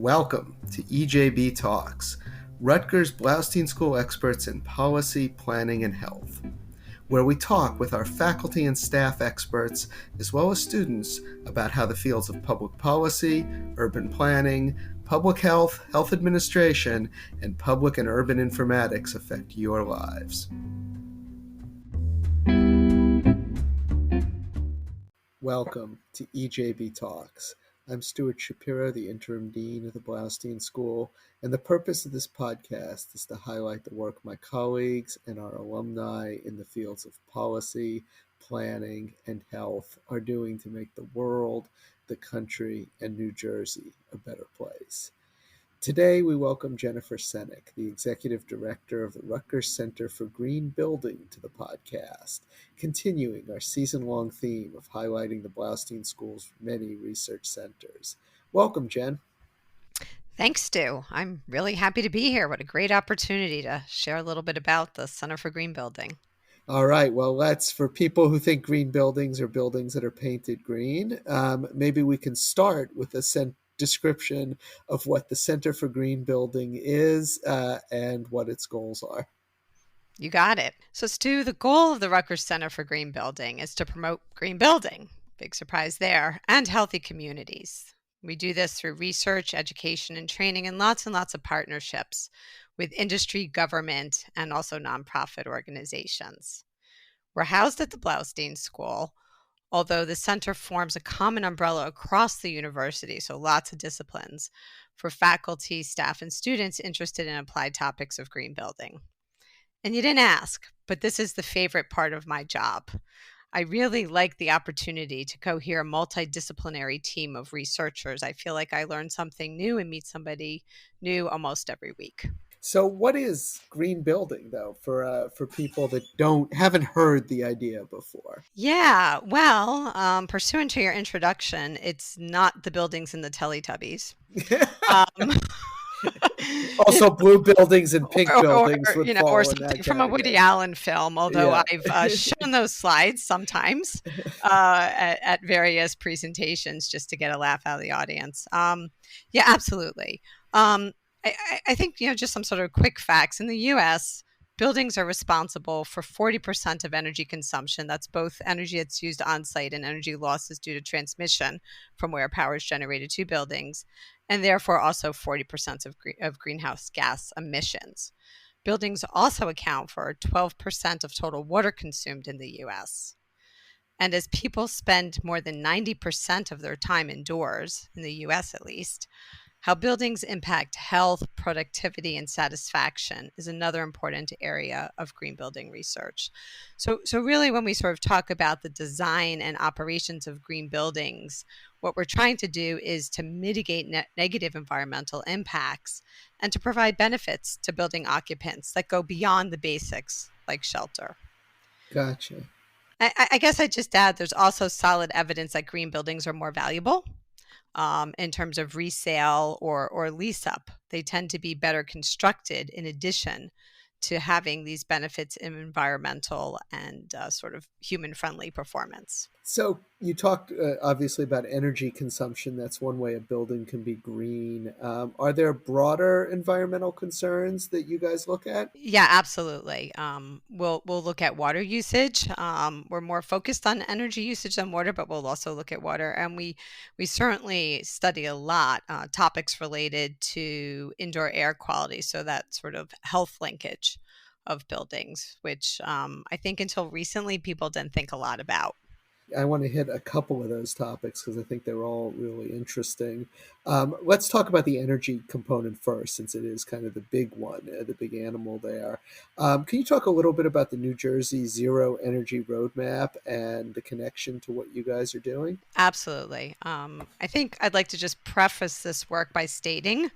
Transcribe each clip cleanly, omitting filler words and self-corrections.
Welcome to EJB Talks, Rutgers Blaustein School experts in policy, planning, and health, where we talk with our faculty and staff experts, as well as students, about how the fields of public policy, urban planning, public health, health administration, and public and urban informatics affect your lives. Welcome to EJB Talks. I'm Stuart Shapiro, the Interim Dean of the Blaustein School, and the purpose of this podcast is to highlight the work my colleagues and our alumni in the fields of policy, planning, and health are doing to make the world, the country, and New Jersey a better place. Today, we welcome Jennifer Senek, the Executive Director of the Rutgers Center for Green Building, to the podcast, continuing our season-long theme of highlighting the Blaustein School's many research centers. Welcome, Jen. Thanks, Stu. I'm really happy to be here. What a great opportunity to share a little bit about the Center for Green Building. All right. Well, for people who think green buildings are buildings that are painted green, maybe we can start with a description of what the Center for Green Building is and what its goals are. You got it. So, Stu, the goal of the Rutgers Center for Green Building is to promote green building, big surprise there, and healthy communities. We do this through research, education, and training, and lots of partnerships with industry, government, and also nonprofit organizations. We're housed at the Blaustein School, although the center forms a common umbrella across the university, so lots of disciplines, for faculty, staff, and students interested in applied topics of green building. And you didn't ask, but this is the favorite part of my job. I really like the opportunity to cohere a multidisciplinary team of researchers. I feel like I learn something new and meet somebody new almost every week. So what is green building, though, for people that haven't heard the idea before? Yeah, well, pursuant to your introduction, it's not the buildings in the Teletubbies. Also, blue buildings and pink buildings would fall or in something that from a Woody Allen film. Although I've shown those slides sometimes at various presentations just to get a laugh out of the audience. Yeah, absolutely. I think just some sort of quick facts. In the U.S., buildings are responsible for 40% of energy consumption. That's both energy that's used on site and energy losses due to transmission from where power is generated to buildings, and therefore also 40% of greenhouse gas emissions. Buildings also account for 12% of total water consumed in the U.S. And as people spend more than 90% of their time indoors, in the U.S. at least, how buildings impact health, productivity, and satisfaction is another important area of green building research. So really, when we sort of talk about the design and operations of green buildings, what we're trying to do is to mitigate negative environmental impacts and to provide benefits to building occupants that go beyond the basics like shelter. Gotcha. I guess I'd just add there's also solid evidence that green buildings are more valuable. In terms of resale or lease up. They tend to be better constructed in addition to having these benefits in environmental and sort of human-friendly performance. So you talked obviously about energy consumption. That's one way a building can be green. Are there broader environmental concerns that you guys look at? Yeah, absolutely. We'll look at water usage. We're more focused on energy usage than water, but we'll also look at water. And we certainly study a lot topics related to indoor air quality, so that sort of health linkage of buildings, which I think until recently people didn't think a lot about. I want to hit a couple of those topics because I think they're all really interesting. Let's talk about the energy component first, since it is kind of the big one, the big animal there. Can you talk a little bit about the New Jersey Zero Energy Roadmap and the connection to what you guys are doing? Absolutely. I think I'd like to just preface this work by stating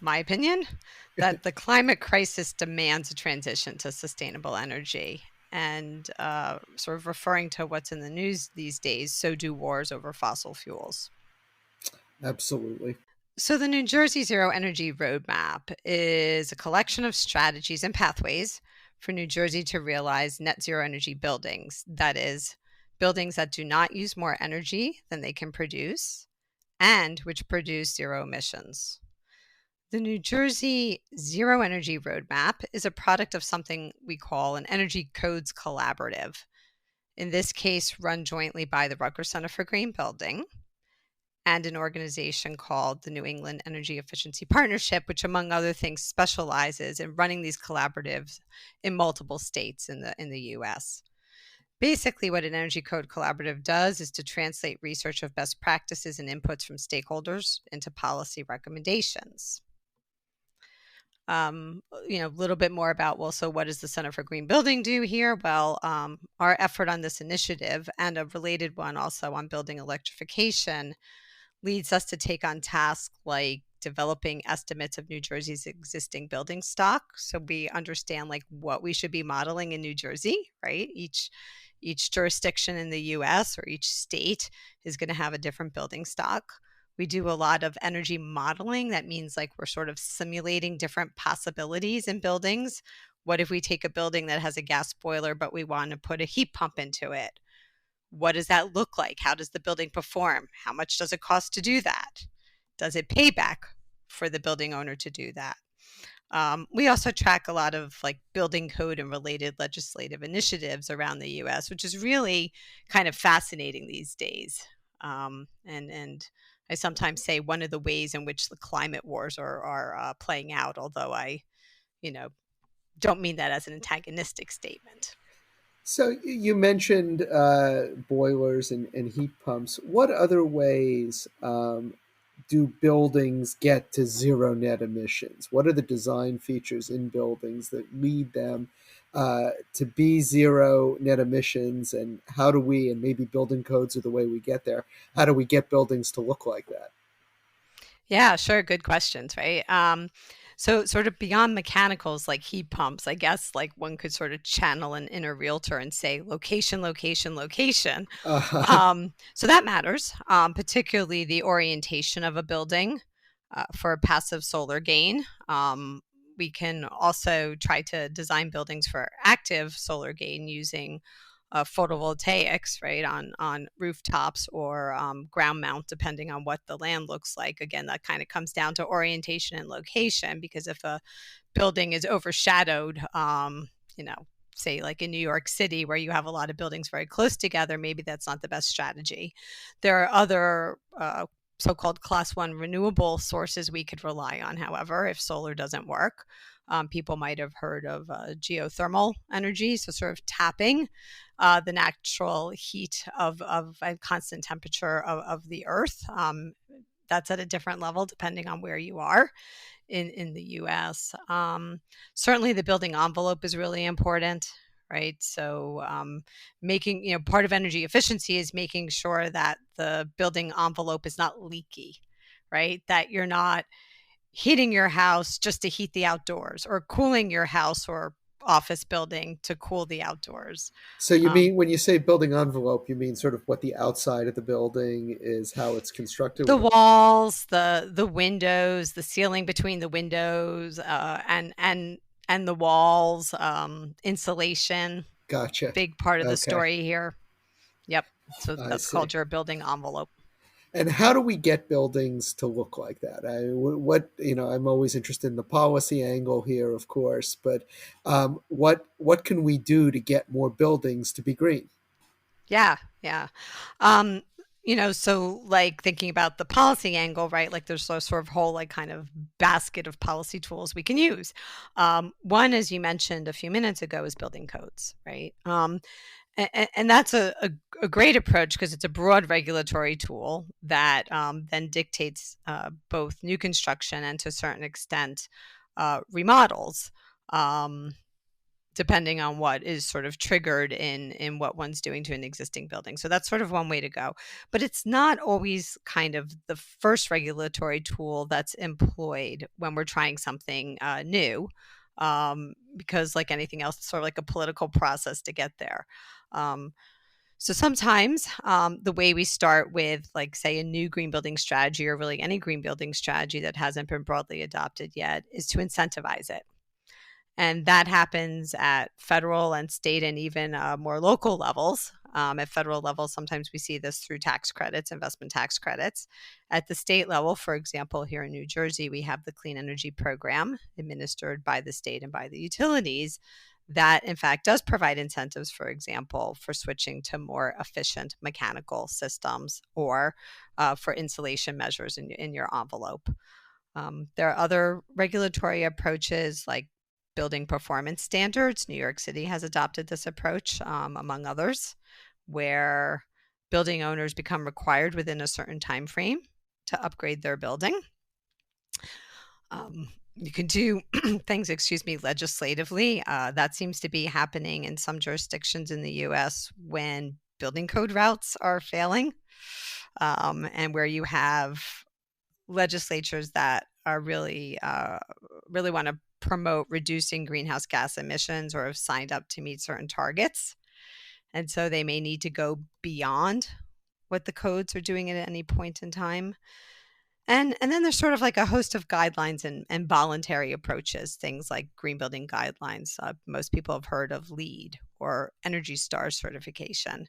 my opinion that the climate crisis demands a transition to sustainable energy. And sort of referring to what's in the news these days, so do wars over fossil fuels. Absolutely. So the New Jersey Zero Energy Roadmap is a collection of strategies and pathways for New Jersey to realize net zero energy buildings. That is, buildings that do not use more energy than they can produce and which produce zero emissions. The New Jersey Zero Energy Roadmap is a product of something we call an Energy Codes Collaborative, in this case run jointly by the Rutgers Center for Green Building and an organization called the New England Energy Efficiency Partnership, which among other things specializes in running these collaboratives in multiple states in the US. Basically, what an Energy Code Collaborative does is to translate research of best practices and inputs from stakeholders into policy recommendations. A little bit more about, well, so what does the Center for Green Building do here? Well, our effort on this initiative and a related one also on building electrification leads us to take on tasks like developing estimates of New Jersey's existing building stock. So we understand like what we should be modeling in New Jersey, right? Each jurisdiction in the US or each state is going to have a different building stock. We do a lot of energy modeling. That means like we're sort of simulating different possibilities in buildings. What if we take a building that has a gas boiler, but we want to put a heat pump into it? What does that look like? How does the building perform? How much does it cost to do that? Does it pay back for the building owner to do that? We also track a lot of like building code and related legislative initiatives around the US, which is really kind of fascinating these days. And I sometimes say one of the ways in which the climate wars are playing out, although I, don't mean that as an antagonistic statement. So you mentioned boilers and heat pumps. What other ways do buildings get to zero net emissions? What are the design features in buildings that lead them to be zero net emissions? And how do we, and maybe building codes are the way we get there, how do we get buildings to look like that? Yeah, sure. Good questions, right? So sort of beyond mechanicals like heat pumps, I guess like one could sort of channel an inner realtor and say location, location, location. So that matters, particularly the orientation of a building for passive solar gain. We can also try to design buildings for active solar gain using photovoltaics, right, on rooftops or ground mount, depending on what the land looks like. Again, that kind of comes down to orientation and location, because if a building is overshadowed, say like in New York City, where you have a lot of buildings very close together, maybe that's not the best strategy. There are other so-called class 1 renewable sources we could rely on, however, if solar doesn't work. People might have heard of geothermal energy, so sort of tapping the natural heat of a constant temperature of the earth. That's at a different level depending on where you are in the US. Certainly the building envelope is really important, right? So making, part of energy efficiency is making sure that the building envelope is not leaky, right? That you're not heating your house just to heat the outdoors, or cooling your house or office building to cool the outdoors. So you mean, when you say building envelope, you mean sort of what the outside of the building is, how it's constructed? The walls, the windows, the ceiling between the windows, and the walls, insulation. Gotcha. Big part of the Okay. story here. Yep. So I that's see. called your building envelope. And how do we get buildings to look like that? I'm always interested in the policy angle here, of course, but what can we do to get more buildings to be green? Yeah. So like thinking about the policy angle, right? Like there's a sort of whole like kind of basket of policy tools we can use. One, as you mentioned a few minutes ago, is building codes, right? And that's a great approach because it's a broad regulatory tool that then dictates both new construction and, to a certain extent, remodels, depending on what is sort of triggered in what one's doing to an existing building. So that's sort of one way to go. But it's not always kind of the first regulatory tool that's employed when we're trying something new. Because like anything else, it's sort of like a political process to get there. So sometimes the way we start with, like, say, a new green building strategy, or really any green building strategy that hasn't been broadly adopted yet, is to incentivize it. And that happens at federal and state and even more local levels. At federal level, sometimes we see this through tax credits, investment tax credits. At the state level, for example, here in New Jersey, we have the Clean Energy Program administered by the state and by the utilities that, in fact, does provide incentives, for example, for switching to more efficient mechanical systems or for insulation measures in your envelope. There are other regulatory approaches like building performance standards. New York City has adopted this approach, among others, where building owners become required within a certain time frame to upgrade their building. You can do things, legislatively. That seems to be happening in some jurisdictions in the U.S. when building code routes are failing, and where you have legislatures that are really want to promote reducing greenhouse gas emissions or have signed up to meet certain targets. And so they may need to go beyond what the codes are doing at any point in time. And then there's sort of like a host of guidelines and voluntary approaches, things like green building guidelines. Most people have heard of LEED or Energy Star certification.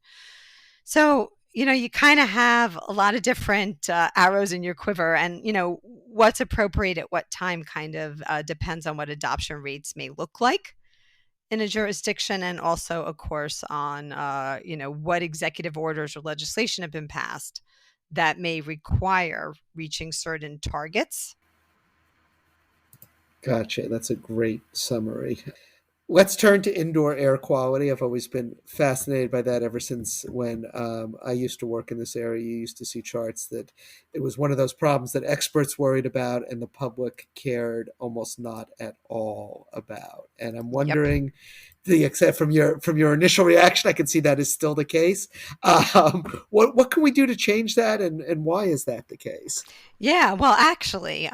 So, you kind of have a lot of different arrows in your quiver, and, what's appropriate at what time kind of depends on what adoption rates may look like in a jurisdiction, and also, of course, on, what executive orders or legislation have been passed that may require reaching certain targets. Gotcha. That's a great summary. Let's turn to indoor air quality. I've always been fascinated by that ever since when I used to work in this area. You used to see charts that it was one of those problems that experts worried about and the public cared almost not at all about. And I'm wondering, except from your initial reaction, I can see that is still the case. What can we do to change that, and why is that the case? Yeah, well, actually,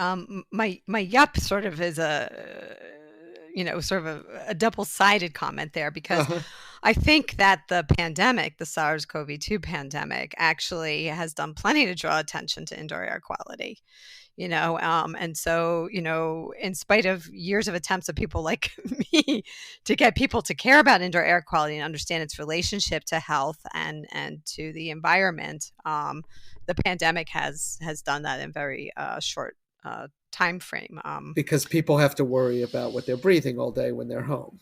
my yup sort of is sort of a double-sided comment there, because I think that the pandemic, the SARS-CoV-2 pandemic, actually has done plenty to draw attention to indoor air quality. And so, in spite of years of attempts of people like me to get people to care about indoor air quality and understand its relationship to health and to the environment, the pandemic has done that in very short time frame. Because people have to worry about what they're breathing all day when they're home.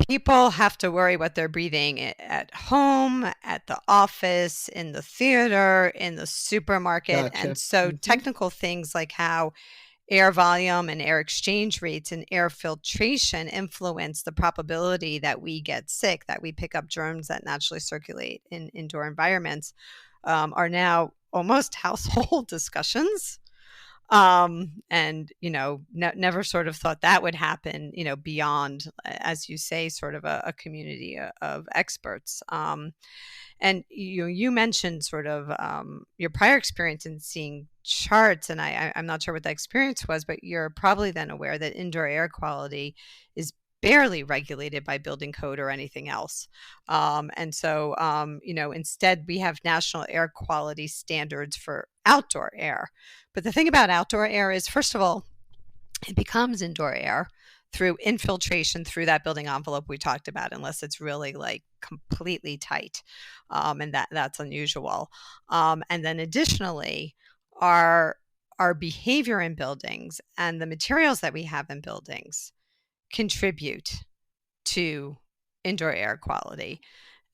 People have to worry what they're breathing at home, at the office, in the theater, in the supermarket. Gotcha. And so technical things like how air volume and air exchange rates and air filtration influence the probability that we get sick, that we pick up germs that naturally circulate in indoor environments, are now almost household discussions. And never sort of thought that would happen, beyond, as you say, sort of a community of experts. And you mentioned sort of your prior experience in seeing charts, and I'm not sure what that experience was, but you're probably then aware that indoor air quality is barely regulated by building code or anything else. And so, instead we have national air quality standards for outdoor air. But the thing about outdoor air is, first of all, it becomes indoor air through infiltration through that building envelope we talked about, unless it's really like completely tight. And that's unusual. And then additionally, our behavior in buildings and the materials that we have in buildings contribute to indoor air quality.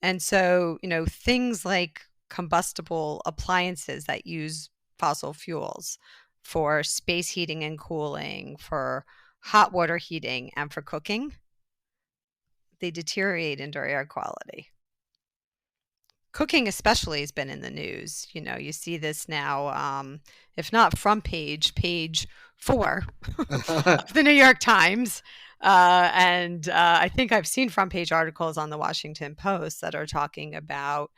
And so, things like combustible appliances that use fossil fuels for space heating and cooling, for hot water heating, and for cooking, they deteriorate indoor air quality. Cooking especially has been in the news. You see this now, if not front page 4 of the New York Times. And I think I've seen front page articles on the Washington Post that are talking about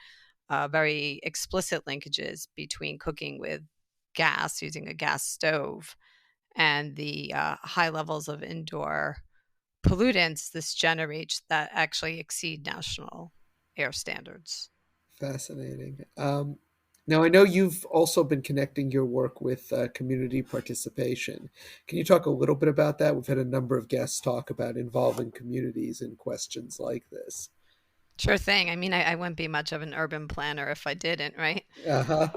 very explicit linkages between cooking with gas, using a gas stove, and the high levels of indoor pollutants this generates that actually exceed national air standards. Fascinating. Now, I know you've also been connecting your work with community participation. Can you talk a little bit about that? We've had a number of guests talk about involving communities in questions like this. Sure thing. I mean, I wouldn't be much of an urban planner if I didn't, right? Uh-huh.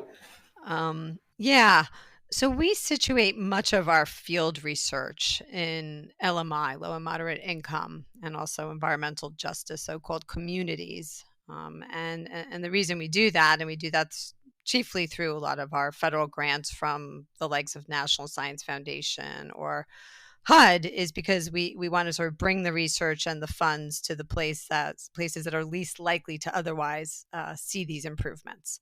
Yeah. So we situate much of our field research in LMI, low and moderate income, and also environmental justice, so-called communities. And the reason we do that, and we do that chiefly through a lot of our federal grants from the likes of National Science Foundation or HUD, is because we want to sort of bring the research and the funds to the places that are least likely to otherwise see these improvements.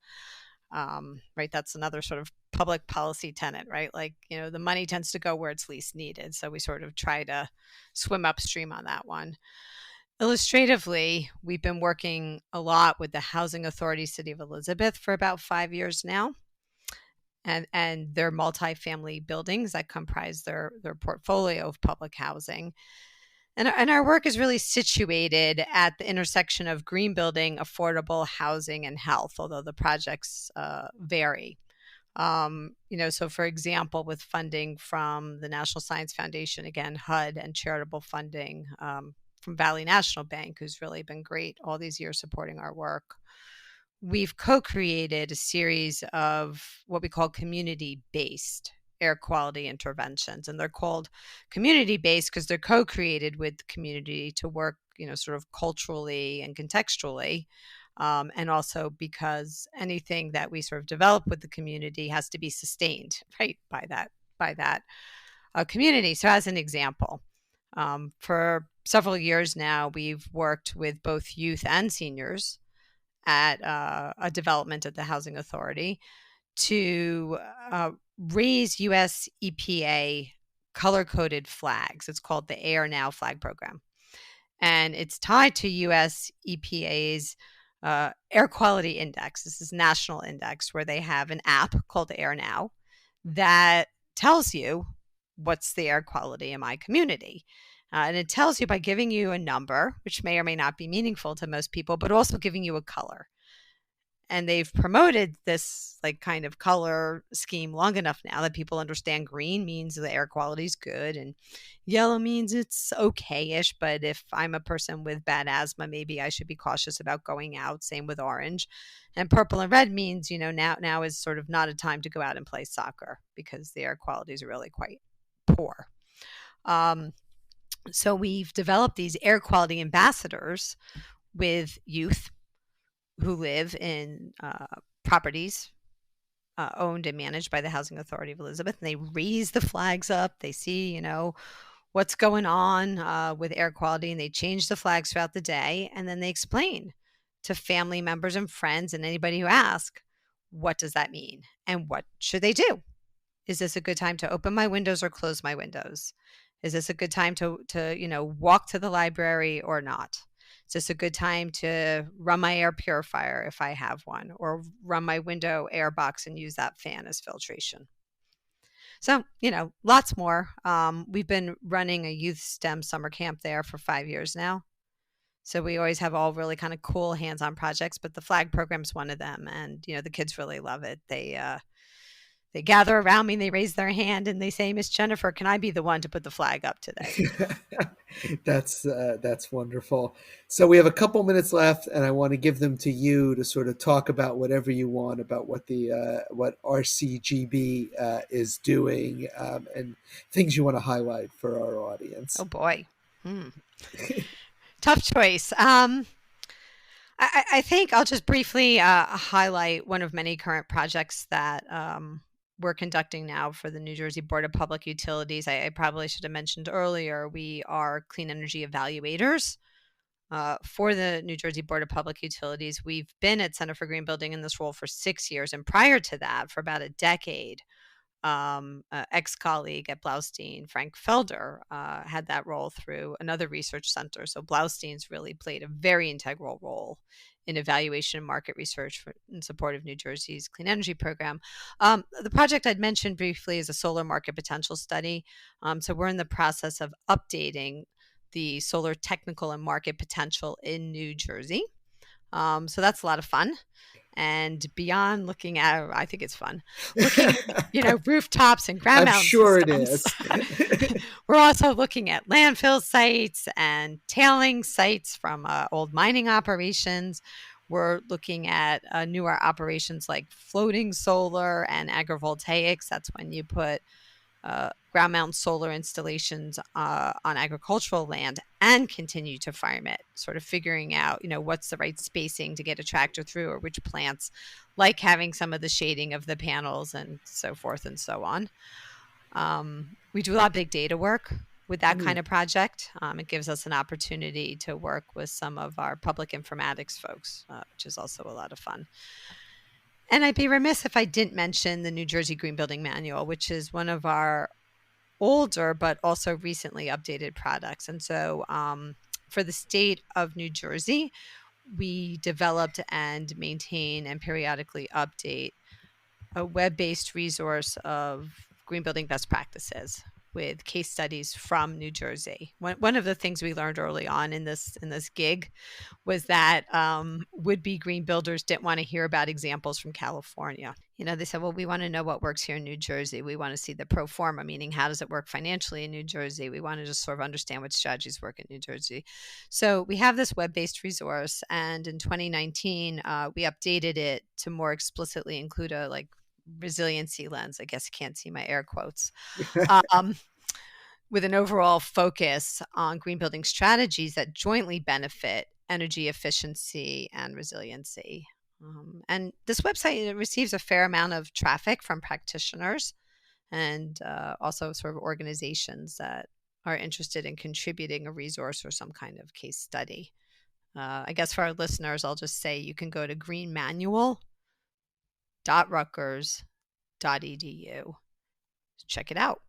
Right, that's another sort of public policy tenet, right? Like, the money tends to go where it's least needed, so we sort of try to swim upstream on that one. Illustratively, we've been working a lot with the Housing Authority City of Elizabeth for about 5 years now, and their multifamily buildings that comprise their portfolio of public housing. And our work is really situated at the intersection of green building, affordable housing, and health, although the projects vary. So for example, with funding from the National Science Foundation, again, HUD, and charitable funding from Valley National Bank, who's really been great all these years supporting our work, we've co-created a series of what we call community-based air quality interventions. And they're called community-based because they're co-created with the community to work, sort of culturally and contextually. And also because anything that we sort of develop with the community has to be sustained, right, by that community. So as an example, for several years now, we've worked with both youth and seniors at a development at the Housing Authority to raise US EPA color-coded flags. It's called the Air Now flag program. And it's tied to US EPA's air quality index. This is national index where they have an app called Air Now that tells you what's the air quality in my community. And it tells you by giving you a number, which may or may not be meaningful to most people, but also giving you a color. And they've promoted this like kind of color scheme long enough now that people understand green means the air quality is good and yellow means it's okay-ish, but if I'm a person with bad asthma, maybe I should be cautious about going out. Same with orange. And purple and red means, now is sort of not a time to go out and play soccer because the air quality is really quite poor. So we've developed these air quality ambassadors with youth who live in properties owned and managed by the Housing Authority of Elizabeth. And they raise the flags up. They see, what's going on with air quality, and they change the flags throughout the day. And then they explain to family members and friends and anybody who asks, what does that mean? And what should they do? Is this a good time to open my windows or close my windows? Is this a good time to walk to the library or not? Is this a good time to run my air purifier if I have one, or run my window air box and use that fan as filtration? So, lots more. We've been running a youth STEM summer camp there for 5 years now. So we always have all really kind of cool hands-on projects, but the flag program is one of them. And, the kids really love it. They gather around me and they raise their hand and they say, Miss Jennifer, can I be the one to put the flag up today? That's wonderful. So we have a couple minutes left, and I want to give them to you to sort of talk about whatever you want about what RCGB is doing, and things you want to highlight for our audience. Oh boy, tough choice. I think I'll just briefly highlight one of many current projects that we're conducting now for the New Jersey Board of Public Utilities. I probably should have mentioned earlier, we are clean energy evaluators for the New Jersey Board of Public Utilities. We've been at Center for Green Building in this role for 6 years. And prior to that, for about a decade, ex-colleague at Blaustein, Frank Felder, had that role through another research center. So Blaustein's really played a very integral role in evaluation and market research in support of New Jersey's clean energy program. The project I'd mentioned briefly is a solar market potential study. So we're in the process of updating the solar technical and market potential in New Jersey. So that's a lot of fun. And beyond looking at, I think it's fun, looking at, rooftops and ground I'm mountain sure it systems. is. We're also looking at landfill sites and tailing sites from old mining operations. We're looking at newer operations like floating solar and agrivoltaics. That's when you put ground mount solar installations on agricultural land and continue to farm it, sort of figuring out, what's the right spacing to get a tractor through, or which plants, like having some of the shading of the panels and so forth and so on. We do a lot of big data work with that kind of project. It gives us an opportunity to work with some of our public informatics folks, which is also a lot of fun. And I'd be remiss if I didn't mention the New Jersey Green Building Manual, which is one of our older but also recently updated products. And so for the state of New Jersey, we developed and maintain and periodically update a web-based resource of green building best practices with case studies from New Jersey. One of the things we learned early on in this gig was that would-be green builders didn't want to hear about examples from California. They said, well, we want to know what works here in New Jersey. We want to see the pro forma, meaning how does it work financially in New Jersey? We want to just sort of understand what strategies work in New Jersey. So we have this web-based resource, and in 2019, we updated it to more explicitly include a resiliency lens. I guess you can't see my air quotes. With an overall focus on green building strategies that jointly benefit energy efficiency and resiliency. And this website receives a fair amount of traffic from practitioners and also sort of organizations that are interested in contributing a resource or some kind of case study. I guess for our listeners, I'll just say you can go to greenmanual.rutgers.edu. Check it out.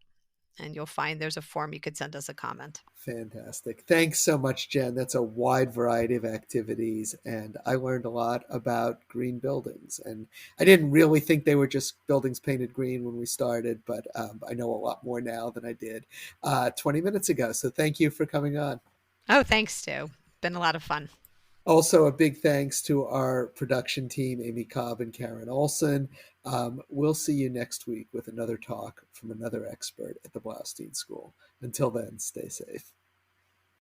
And you'll find there's a form you could send us a comment. Fantastic. Thanks so much, Jen. That's a wide variety of activities, and I learned a lot about green buildings. And I didn't really think they were just buildings painted green when we started, but I know a lot more now than I did 20 minutes ago. So thank you for coming on. Oh, thanks, Stu. Been a lot of fun. Also, a big thanks to our production team, Amy Cobb and Karen Olson. We'll see you next week with another talk from another expert at the Blaustein School. Until then, stay safe.